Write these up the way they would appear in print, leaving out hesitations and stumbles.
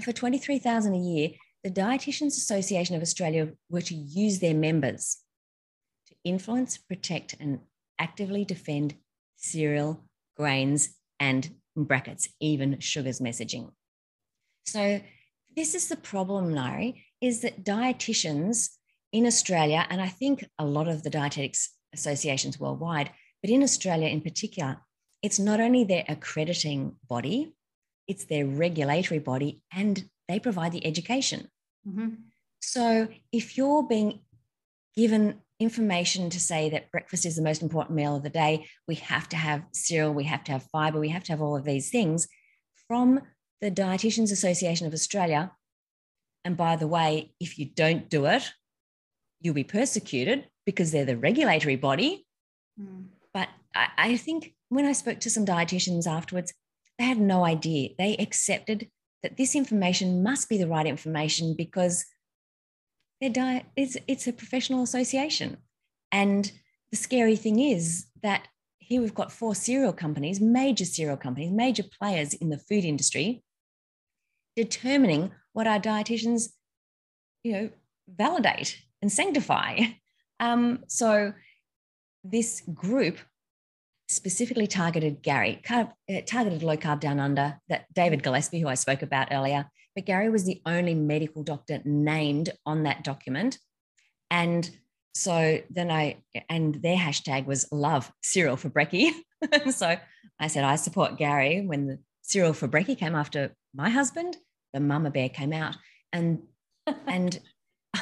for 23,000 a year, the Dietitians Association of Australia were to use their members to influence, protect, and actively defend cereal, grains, and in brackets, even sugars messaging. So this is the problem, Nayiri, is that dietitians in Australia, and I think a lot of the dietetics associations worldwide, but in Australia in particular, it's not only their accrediting body, it's their regulatory body, and they provide the education. Mm-hmm. So if you're being given information to say that breakfast is the most important meal of the day, we have to have cereal, we have to have fiber, we have to have all of these things from the Dietitians Association of Australia. And by the way, if you don't do it, you'll be persecuted because they're the regulatory body. Mm. But I think when I spoke to some dietitians afterwards, they had no idea. They accepted that this information must be the right information because their diet it's a professional association. And the scary thing is that here we've got 4 cereal companies, major players in the food industry, determining what our dietitians, validate and sanctify. So this group specifically targeted targeted Low Carb Down Under, that David Gillespie, who I spoke about earlier. But Gary was the only medical doctor named on that document. And so then their hashtag was love cereal for brekkie. So I said, I support Gary. When the cereal for brekkie came after my husband, the mama bear came out. And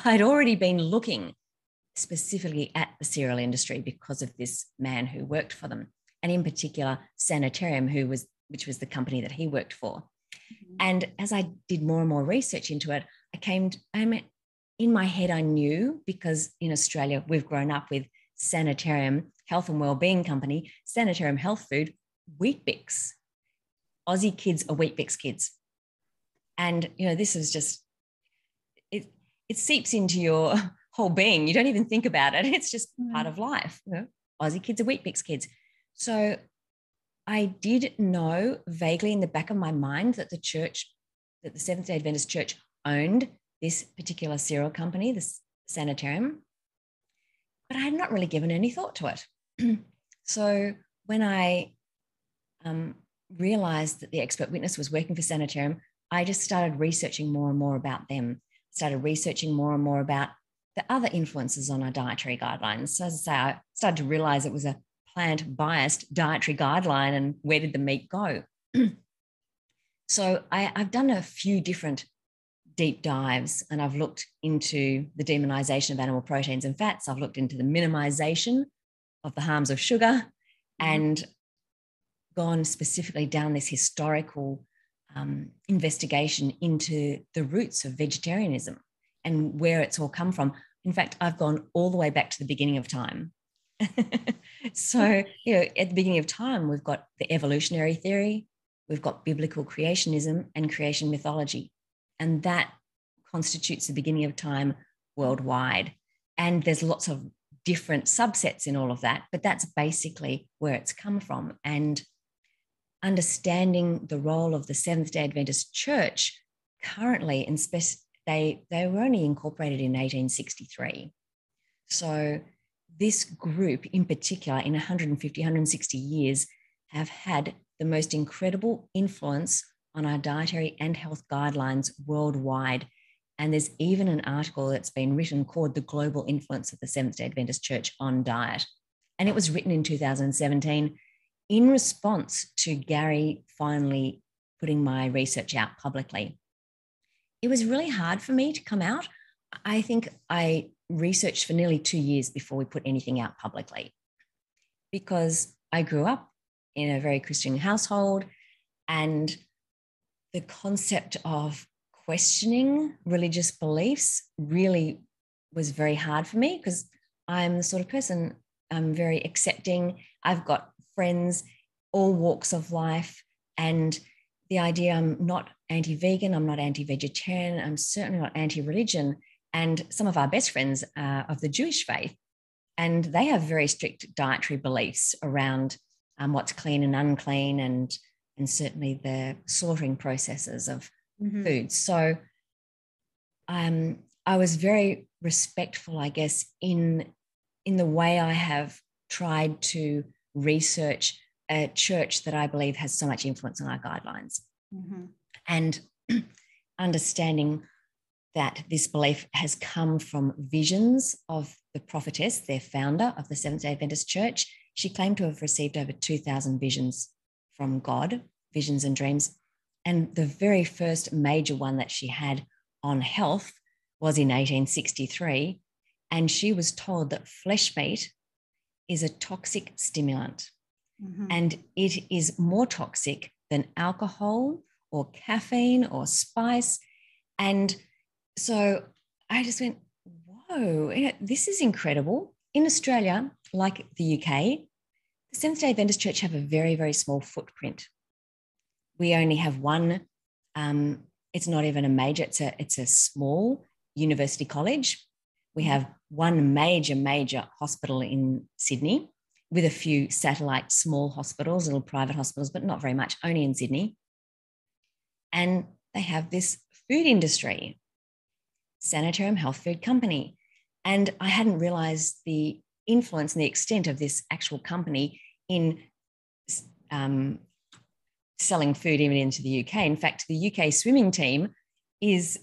I'd already been looking specifically at the cereal industry because of this man who worked for them, and in particular Sanitarium, which was the company that he worked for. Mm-hmm. And as I did more and more research into it, in my head, I knew, because in Australia we've grown up with Sanitarium Health and Wellbeing Company, Sanitarium Health Food, Weet-Bix. Aussie kids are Weet-Bix kids. And, this is just, it seeps into your whole being. You don't even think about it. It's just part of life. Aussie kids are Weet-Bix kids. So I did know vaguely in the back of my mind that the Seventh-day Adventist Church owned this particular cereal company, this Sanitarium, but I had not really given any thought to it. So when I realized that the expert witness was working for Sanitarium, I just started researching more and more about them, started researching more and more about the other influences on our dietary guidelines. So as I say, I started to realize it was a plant-biased dietary guideline, and where did the meat go? So I've done a few different deep dives, and I've looked into the demonization of animal proteins and fats. I've looked into the minimization of the harms of sugar, and gone specifically down this historical investigation into the roots of vegetarianism and where it's all come from. In fact, I've gone all the way back to the beginning of time. So, at the beginning of time, we've got the evolutionary theory, we've got biblical creationism and creation mythology, and that constitutes the beginning of time worldwide. And there's lots of different subsets in all of that, but that's basically where it's come from. And understanding the role of the Seventh-day Adventist Church currently, they were only incorporated in 1863. So this group in particular, in 150, 160 years, have had the most incredible influence on our dietary and health guidelines worldwide. And there's even an article that's been written called The Global Influence of the Seventh-day Adventist Church on Diet. And it was written in 2017 in response to Gary finally putting my research out publicly. It was really hard for me to come out. I think I researched for nearly 2 years before we put anything out publicly, because I grew up in a very Christian household, and the concept of questioning religious beliefs really was very hard for me, because I'm the sort of person, I'm very accepting. I've got friends, all walks of life, and the idea I'm not anti-vegan, I'm not anti-vegetarian, I'm certainly not anti-religion. And some of our best friends are of the Jewish faith, and they have very strict dietary beliefs around what's clean and unclean, and certainly the slaughtering processes of foods. So I was very respectful, I guess, in the way I have tried to research a church that I believe has so much influence on our guidelines. And understanding that this belief has come from visions of the prophetess, their founder of the Seventh-day Adventist Church. She claimed to have received over 2,000 visions from God, visions and dreams. And the very first major one that she had on health was in 1863. And she was told that flesh meat is a toxic stimulant. And it is more toxic than alcohol or caffeine or spice. And so I just went, whoa, this is incredible. In Australia, like the UK, the Seventh-day Adventist Church have a very, very small footprint. We only have one, it's not even a major, it's a small university college. We have one major hospital in Sydney with a few satellite small hospitals, little private hospitals, but not very much, only in Sydney. And they have this food industry, Sanitarium Health Food Company. And I hadn't realized the influence and the extent of this actual company in selling food even into the UK. In fact, the UK swimming team is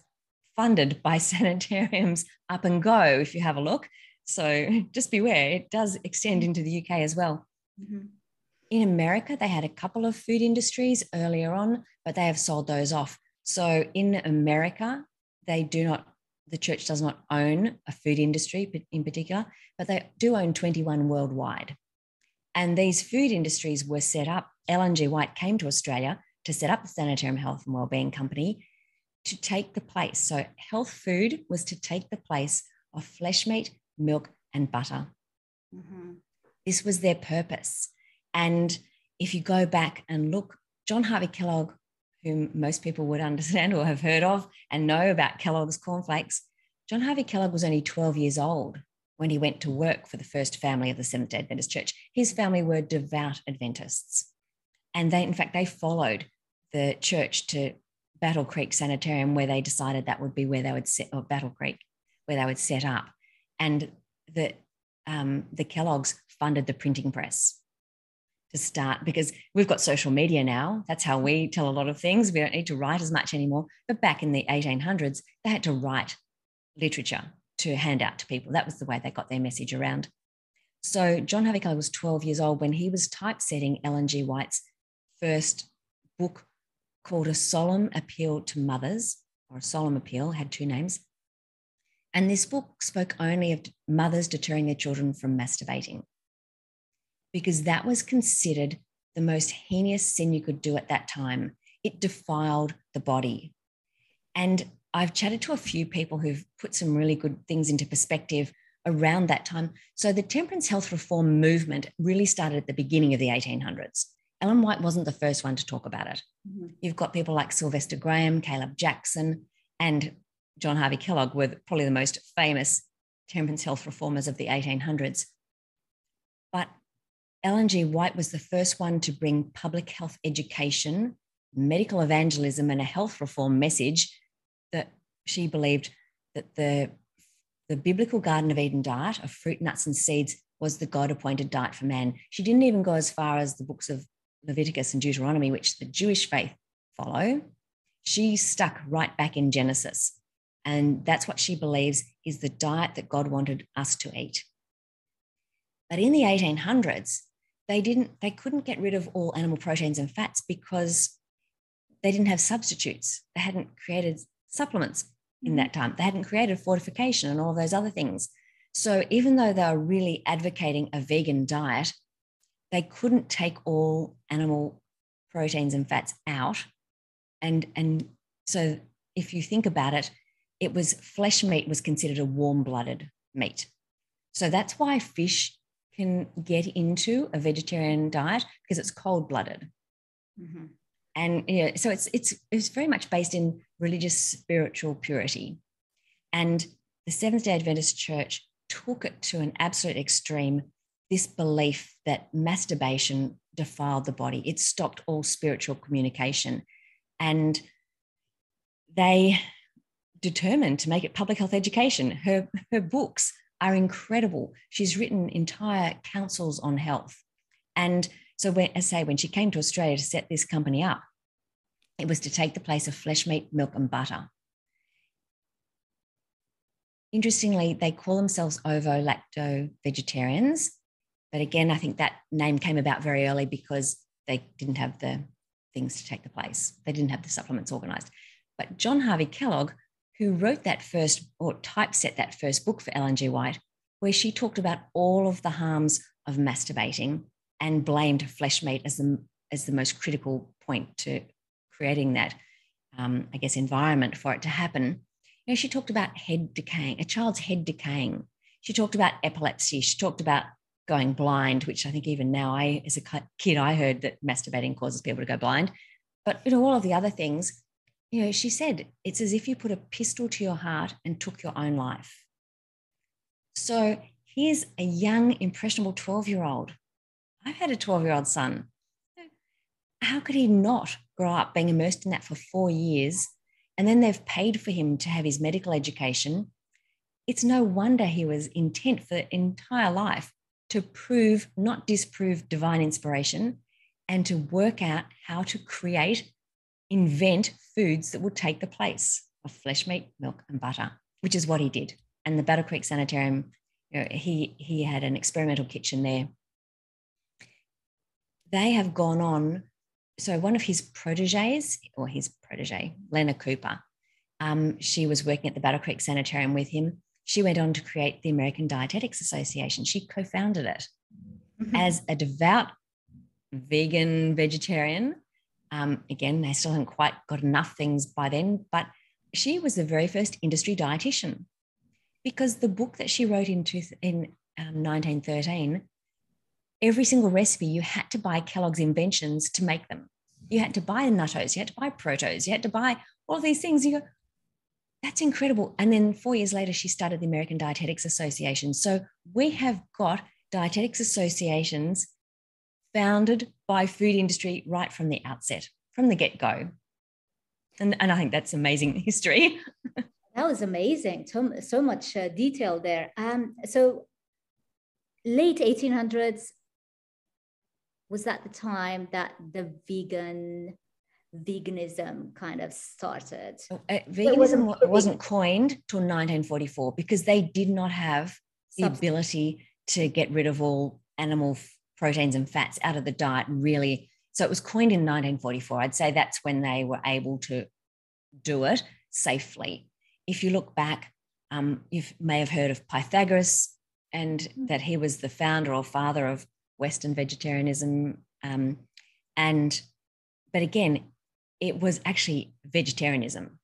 funded by Sanitarium's Up and Go, if you have a look. So just beware, it does extend into the UK as well. In America, they had a couple of food industries earlier on, but they have sold those off. So in America, the church does not own a food industry in particular, but they do own 21 worldwide. And these food industries were set up. Ellen G. White came to Australia to set up the Sanitarium Health and Wellbeing Company to take the place. So health food was to take the place of flesh meat, milk, and butter. This was their purpose. And if you go back and look, John Harvey Kellogg, whom most people would understand or have heard of and know about Kellogg's cornflakes, John Harvey Kellogg was only 12 years old when he went to work for the first family of the Seventh-day Adventist Church. His family were devout Adventists. And they followed the church to Battle Creek Sanitarium, where they decided that would be where they would set, or Battle Creek, where they would set up. And the Kellogg's funded the printing press to start, because we've got social media now. That's how we tell a lot of things. We don't need to write as much anymore. But back in the 1800s, they had to write literature to hand out to people. That was the way they got their message around. So John Harvey Kellogg was 12 years old when he was typesetting Ellen G. White's first book called A Solemn Appeal to Mothers, or A Solemn Appeal, had two names. And this book spoke only of mothers deterring their children from masturbating, because that was considered the most heinous sin you could do at that time. It defiled the body. And I've chatted to a few people who've put some really good things into perspective around that time. So the temperance health reform movement really started at the beginning of the 1800s. Ellen White wasn't the first one to talk about it. You've got people like Sylvester Graham, Caleb Jackson, and John Harvey Kellogg were probably the most famous temperance health reformers of the 1800s. But Ellen G. White was the first one to bring public health education, medical evangelism, and a health reform message that she believed that the biblical Garden of Eden diet of fruit, nuts, and seeds was the God-appointed diet for man. She didn't even go as far as the books of Leviticus and Deuteronomy, which the Jewish faith follow. She stuck right back in Genesis. And that's what she believes is the diet that God wanted us to eat. But in the 1800s, they couldn't get rid of all animal proteins and fats because they didn't have substitutes. They hadn't created supplements in that time. They hadn't created fortification and all those other things. So even though they were really advocating a vegan diet, they couldn't take all animal proteins and fats out. And so if you think about it, it was flesh meat was considered a warm-blooded meat. So that's why fish can get into a vegetarian diet, because it's cold-blooded. And so it's very much based in religious spiritual purity. And the Seventh-day Adventist Church took it to an absolute extreme, this belief that masturbation defiled the body. It stopped all spiritual communication. And they determined to make it public health education. Her books are incredible. She's written entire councils on health. And so when she came to Australia to set this company up, it was to take the place of flesh, meat, milk, and butter. Interestingly, they call themselves ovo-lacto vegetarians. But again, I think that name came about very early because they didn't have the things to take the place. They didn't have the supplements organized. But John Harvey Kellogg, who wrote that first, or typeset that first book for Ellen G. White, where she talked about all of the harms of masturbating and blamed flesh meat as the most critical point to creating that, I guess, environment for it to happen. You know, she talked about head decaying, a child's head decaying. She talked about epilepsy. She talked about going blind, which I think even now, as a kid, I heard that masturbating causes people to go blind. But, you know, all of the other things, you know, she said, it's as if you put a pistol to your heart and took your own life. So here's a young, impressionable 12-year-old. I've had a 12-year-old son. How could he not grow up being immersed in that for 4 years? And then they've paid for him to have his medical education. It's no wonder he was intent for the entire life to prove, not disprove, divine inspiration, and to work out how to create, invent foods that would take the place of flesh, meat, milk, and butter, which is what he did. And the Battle Creek Sanitarium, you know, he had an experimental kitchen there. They have gone on. So one of his proteges, Lena Cooper, she was working at the Battle Creek Sanitarium with him. She went on to create the American Dietetics Association. She co-founded it as a devout vegan vegetarian. Again, they still haven't quite got enough things by then, but she was the very first industry dietitian, because the book that she wrote in 1913, every single recipe, you had to buy Kellogg's inventions to make them. You had to buy nuttos, you had to buy protos, you had to buy all of these things. You go, that's incredible. And then 4 years later, she started the American Dietetics Association. So we have got dietetics associations founded by food industry right from the outset, from the get-go. And I think that's amazing history. That was amazing. So much detail there. So late 1800s, was that the time that the veganism kind of started? Veganism wasn't coined till 1944 because they did not have the ability to get rid of all animal proteins and fats out of the diet, really. So it was coined in 1944. I'd say that's when they were able to do it safely. If you look back, you may have heard of Pythagoras, and that he was the founder or father of Western vegetarianism. But again, it was actually vegetarianism.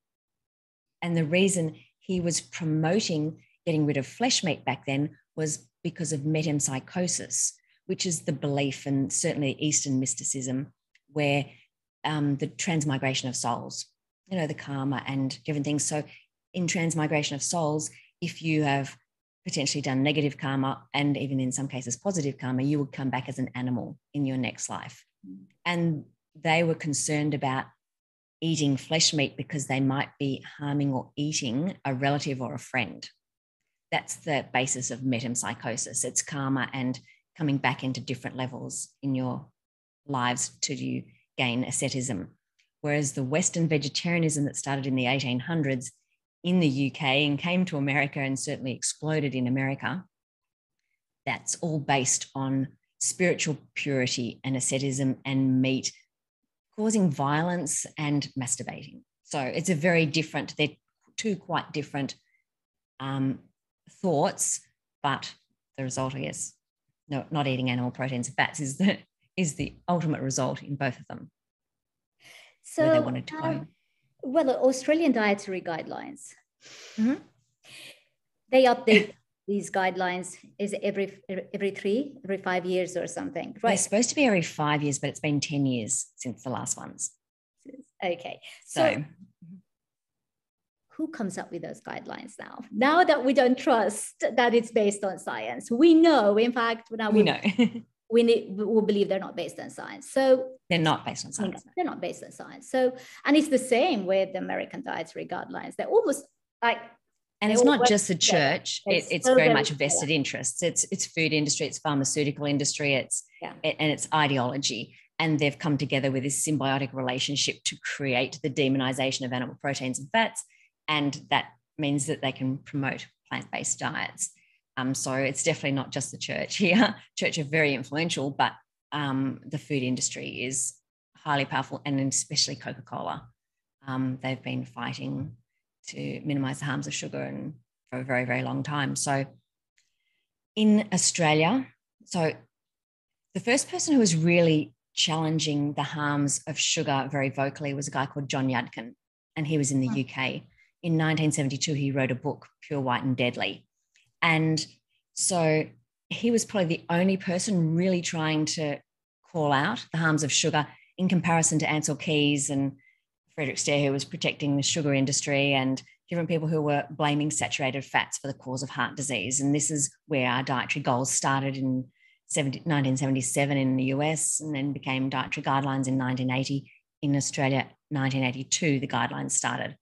And the reason he was promoting getting rid of flesh meat back then was because of metempsychosis, which is the belief, and certainly Eastern mysticism, where the transmigration of souls, you know, the karma and different things. So in transmigration of souls, if you have potentially done negative karma and even in some cases positive karma, you would come back as an animal in your next life. And they were concerned about eating flesh meat because they might be harming or eating a relative or a friend. That's the basis of metempsychosis. It's karma and coming back into different levels in your lives till you gain asceticism. Whereas the Western vegetarianism that started in the 1800s in the UK and came to America and certainly exploded in America, that's all based on spiritual purity and asceticism and meat causing violence and masturbating. So it's a very different, they're two quite different thoughts, but the result, I guess, no, not eating animal proteins and fats is the ultimate result in both of them. So where they wanted to go. Well, the Australian dietary guidelines, they update these guidelines. Is it every 5 years or something? Right. They're supposed to be every 5 years, but it's been 10 years since the last ones. Okay. So who comes up with those guidelines now? Now that we don't trust that it's based on science, we know, in fact, now we know. we believe they're not based on science. So they're not based on science. They're not based on science. So, and it's the same with the American dietary guidelines. They're almost like, and it's not just the church. It's so very much vested interests. It's food industry, it's pharmaceutical industry, and it's ideology. And they've come together with this symbiotic relationship to create the demonization of animal proteins and fats. And that means that they can promote plant-based diets. So it's definitely not just the church here. Church are very influential, but the food industry is highly powerful, and especially Coca-Cola. They've been fighting to minimize the harms of sugar and for a very, very long time. So in Australia, so the first person who was really challenging the harms of sugar very vocally was a guy called John Yudkin, and he was in the UK. In 1972, he wrote a book, Pure, White and Deadly. And so he was probably the only person really trying to call out the harms of sugar in comparison to Ansel Keys and Frederick Stair, who was protecting the sugar industry, and different people who were blaming saturated fats for the cause of heart disease. And this is where our dietary goals started in 1977 in the US, and then became dietary guidelines in 1980. In Australia, 1982, the guidelines started.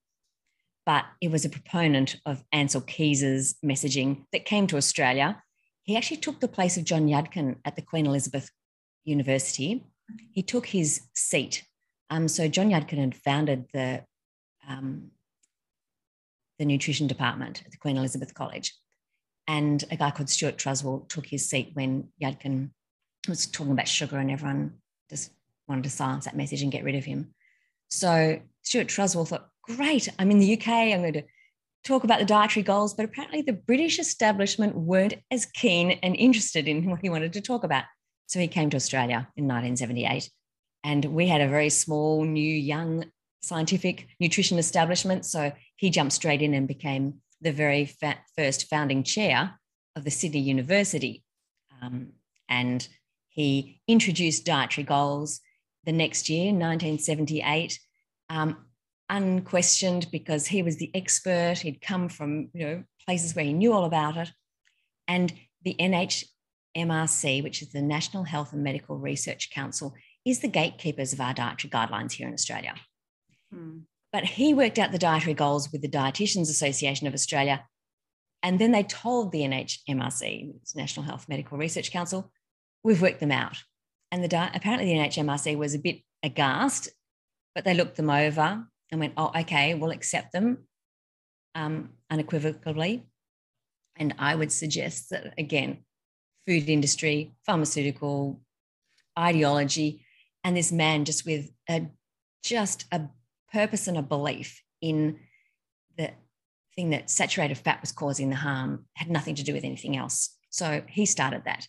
But it was a proponent of Ansel Keys's messaging that came to Australia. He actually took the place of John Yudkin at the Queen Elizabeth University. He took his seat. So John Yudkin had founded the nutrition department at the Queen Elizabeth College. And a guy called Stuart Truswell took his seat when Yudkin was talking about sugar, and everyone just wanted to silence that message and get rid of him. So Stuart Truswell thought, great, I'm in the UK, I'm going to talk about the dietary goals. But apparently the British establishment weren't as keen and interested in what he wanted to talk about. So he came to Australia in 1978. And we had a very small, new, young scientific nutrition establishment. So he jumped straight in and became the very first founding chair of the Sydney University. And he introduced dietary goals the next year, 1978, unquestioned, because he was the expert. He'd come from places where he knew all about it. And the NHMRC, which is the National Health and Medical Research Council, is the gatekeepers of our dietary guidelines here in Australia. But he worked out the dietary goals with the Dietitians Association of Australia, and then they told the NHMRC, National Health Medical Research Council, we've worked them out. And apparently the NHMRC was a bit aghast, but they looked them over and went, oh, okay, we'll accept them unequivocally. And I would suggest that, again, food industry, pharmaceutical, ideology, and this man just with a purpose and a belief in the thing that saturated fat was causing the harm had nothing to do with anything else. So he started that.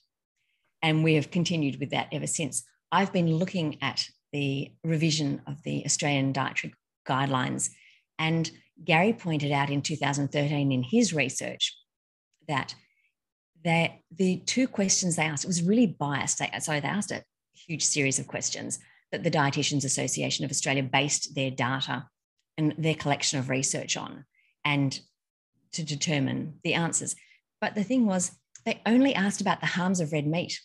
And we have continued with that ever since. I've been looking at the revision of the Australian dietary guidelines, and Gary pointed out in 2013 in his research that the two questions they asked, it was really biased. They asked a huge series of questions that the Dietitians Association of Australia based their data and their collection of research on, and to determine the answers. But the thing was, they only asked about the harms of red meat.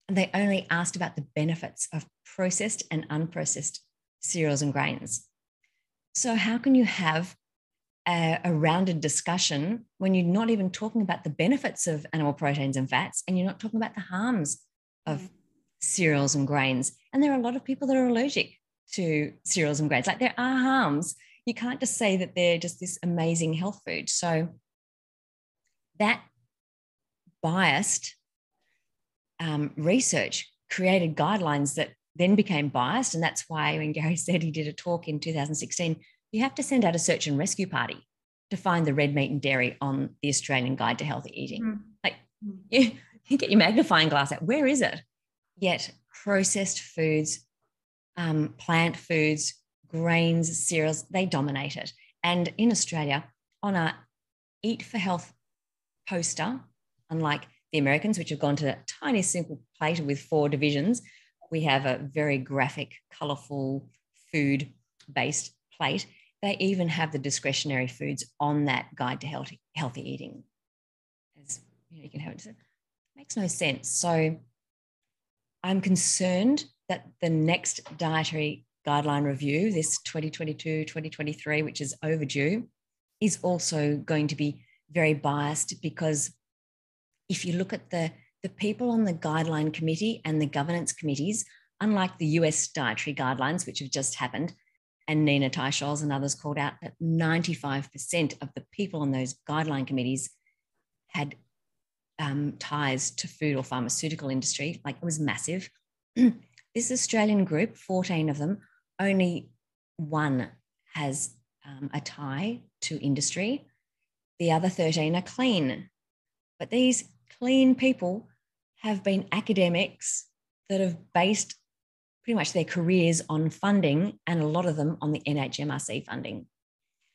And they only asked about the benefits of processed and unprocessed cereals and grains. So how can you have a rounded discussion when you're not even talking about the benefits of animal proteins and fats, and you're not talking about the harms of cereals and grains? And there are a lot of people that are allergic to cereals and grains. Like, there are harms. You can't just say that they're just this amazing health food. So that biased research created guidelines that then became biased. And that's why when Gary said he did a talk in 2016, you have to send out a search and rescue party to find the red meat and dairy on the Australian Guide to Healthy Eating. Like, you get your magnifying glass out. Where is it? Yet processed foods, plant foods, grains, cereals, they dominate it. And in Australia, on our Eat for Health poster, unlike the Americans, which have gone to that tiny simple plate with 4 divisions, we have a very graphic, colourful, food-based plate. They even have the discretionary foods on that guide to healthy eating. As you can have it. It makes no sense. So I'm concerned that the next dietary guideline review, this 2022-2023, which is overdue, is also going to be very biased, because if you look at the people on the guideline committee and the governance committees, unlike the US dietary guidelines, which have just happened, and Nina Teicholz and others called out that 95% of the people on those guideline committees had ties to food or pharmaceutical industry. Like, it was massive. This Australian group, 14 of them, only one has a tie to industry. The other 13 are clean. But these clean people have been academics that have based pretty much their careers on funding, and a lot of them on the NHMRC funding.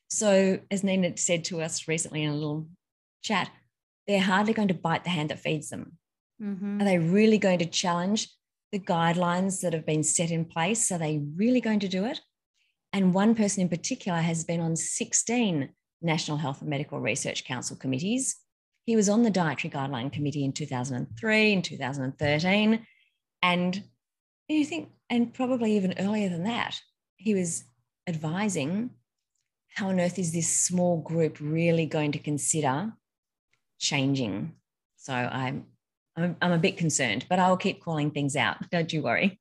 So, as Nina said to us recently in a little chat, they're hardly going to bite the hand that feeds them. Mm-hmm. Are they really going to challenge the guidelines that have been set in place? Are they really going to do it? And one person in particular has been on 16 National Health and Medical Research Council committees. He was on the Dietary Guideline Committee in 2003 and 2013. And you think, and probably even earlier than that, he was advising, how on earth is this small group really going to consider changing? So I'm a bit concerned, but I'll keep calling things out. Don't you worry.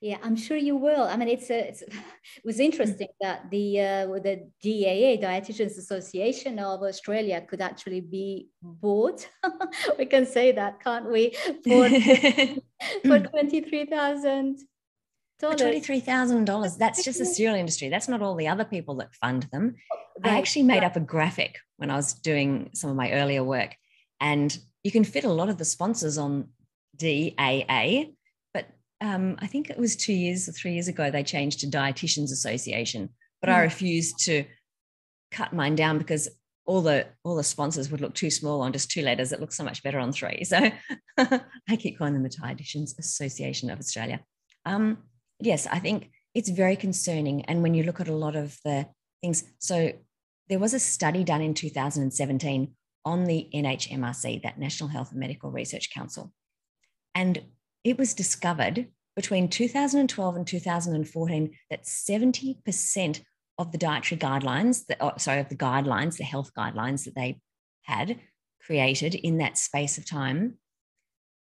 Yeah, I'm sure you will. I mean, it was interesting that the DAA, Dietitians Association of Australia, could actually be bought. We can say that, can't we? For $23,000. $23,000. That's just the cereal industry. That's not all the other people that fund them. Right. I actually made up a graphic when I was doing some of my earlier work, and you can fit a lot of the sponsors on DAA. I think it was 2 years or 3 years ago, they changed to Dietitians Association, but I refused to cut mine down because all the sponsors would look too small on just 2 letters. It looks so much better on 3. So I keep calling them the Dietitians Association of Australia. Yes, I think it's very concerning. And when you look at a lot of the things, so there was a study done in 2017 on the NHMRC, that National Health and Medical Research Council. And it was discovered between 2012 and 2014 that 70% of the dietary guidelines, the health guidelines that they had created in that space of time,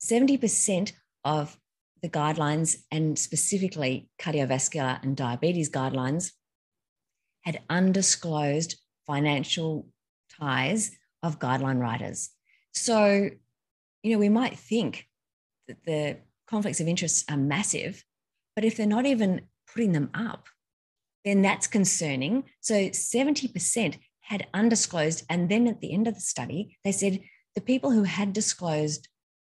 70% of the guidelines, and specifically cardiovascular and diabetes guidelines, had undisclosed financial ties of guideline writers. So, we might think that the conflicts of interest are massive, but if they're not even putting them up, then that's concerning. So 70% had undisclosed. And then at the end of the study, they said the people who had disclosed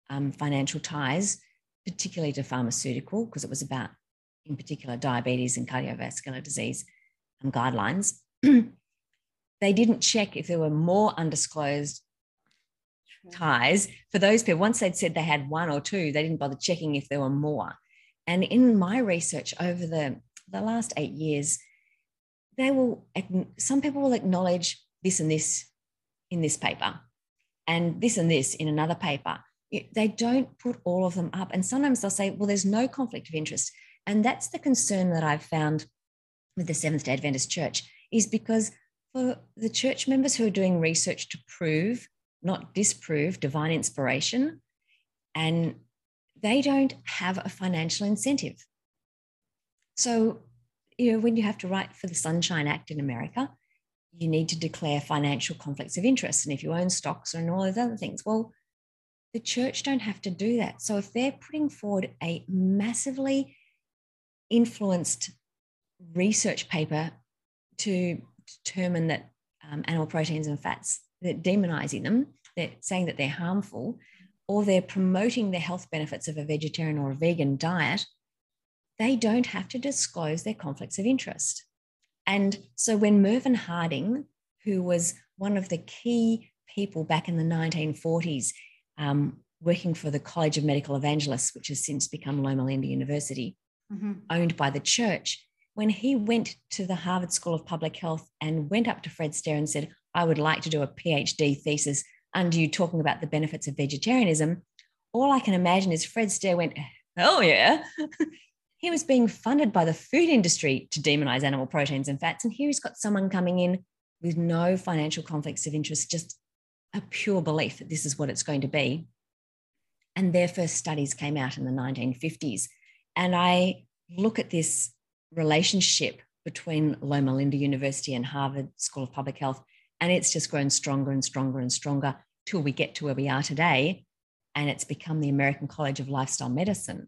financial ties, particularly to pharmaceutical, because it was about, in particular, diabetes and cardiovascular disease guidelines, they didn't check if there were more undisclosed ties for those people. Once they'd said they had 1 or 2, they didn't bother checking if there were more. And in my research over the last 8 years, some people will acknowledge this and this in this paper, and this in another paper. They don't put all of them up. And sometimes they'll say, well, there's no conflict of interest. And that's the concern that I've found with the Seventh-day Adventist Church, is because for the church members who are doing research to prove, not disprove, divine inspiration, and they don't have a financial incentive. So, when you have to write for the Sunshine Act in America, you need to declare financial conflicts of interest. And if you own stocks and all those other things, well, the church don't have to do that. So if they're putting forward a massively influenced research paper to determine that animal proteins and fats, they're demonizing them, they're saying that they're harmful, or they're promoting the health benefits of a vegetarian or a vegan diet, they don't have to disclose their conflicts of interest. And so when Mervyn Harding, who was one of the key people back in the 1940s, working for the College of Medical Evangelists, which has since become Loma Linda University, owned by the church, when he went to the Harvard School of Public Health and went up to Fred Astaire and said, I would like to do a PhD thesis under you talking about the benefits of vegetarianism, all I can imagine is Fred Astaire went, hell yeah. He was being funded by the food industry to demonize animal proteins and fats. And here he's got someone coming in with no financial conflicts of interest, just a pure belief that this is what it's going to be. And their first studies came out in the 1950s. And I look at this relationship between Loma Linda University and Harvard School of Public Health, and it's just grown stronger and stronger and stronger till we get to where we are today. And it's become the American College of Lifestyle Medicine.